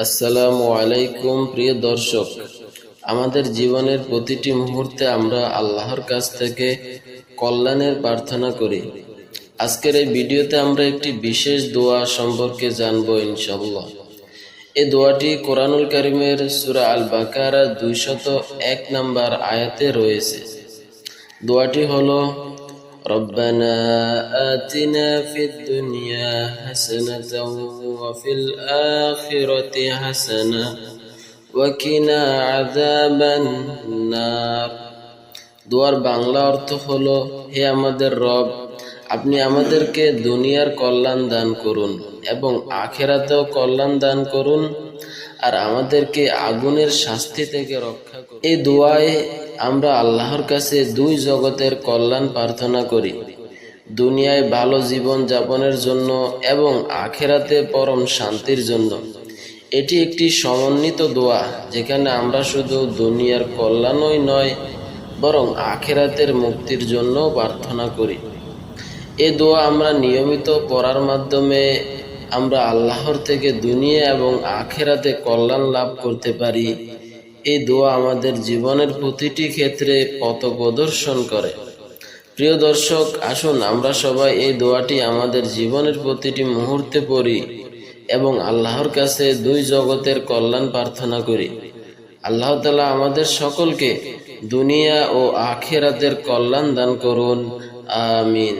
আসসালামু আলাইকুম। প্রিয় দর্শক, আমাদের জীবনের প্রতিটি মুহূর্তে আমরা আল্লাহর কাছ থেকে কল্যাণের প্রার্থনা করি। আজকের এই ভিডিওতে আমরা একটি বিশেষ দোয়া সম্পর্কে জানবো ইনশাআল্লাহ। এই দোয়াটি কোরআনুল কারীমের সূরা আল বাকারা 201 নম্বর আয়াতে রয়েছে। দোয়াটি হলো, রব্বানা আতিনা ফিদ দুনিয়া হাসানাতাও ওয়া ফিল আখিরাতি হাসানা ওয়া কিনা আযাবান নার। দোয়ার বাংলা অর্থ হলো, হে আমাদের রব, আপনি আমাদেরকে দুনিয়ার কল্যাণ দান করুন এবং আখিরাতেও কল্যাণ দান করুন, আর আমাদেরকে আগুনের শাস্তি থেকে রক্ষা করুন। এই দোয়ায় আমরা আল্লাহর কাছে দুই জগতের কল্যাণ প্রার্থনা করি, দুনিয়ায় ভালো জীবন যাপনের জন্য এবং আখিরাতে পরম শান্তির জন্য। এটি একটি সমন্বিত দোয়া, যেখানে আমরা শুধু দুনিয়ার কল্যাণই নয় বরং আখিরাতের মুক্তির জন্য প্রার্থনা করি। এই দোয়া আমরা নিয়মিত পড়ার মাধ্যমে আমরা আল্লাহর থেকে দুনিয়া এবং আখিরাতে কল্যাণ লাভ করতে পারি। এই দোয়া আমাদের জীবনের প্রতিটি ক্ষেত্রে পথ প্রদর্শন করে। প্রিয় দর্শক, আসুন আমরা সবাই এই দোয়াটি আমাদের জীবনের প্রতিটি মুহূর্তে পড়ি এবং আল্লাহর কাছে দুই জগতের কল্যাণ প্রার্থনা করি। আল্লাহ তাআলা আমাদের সকলকে দুনিয়া ও আখিরাতের কল্যাণ দান করুন। আমিন।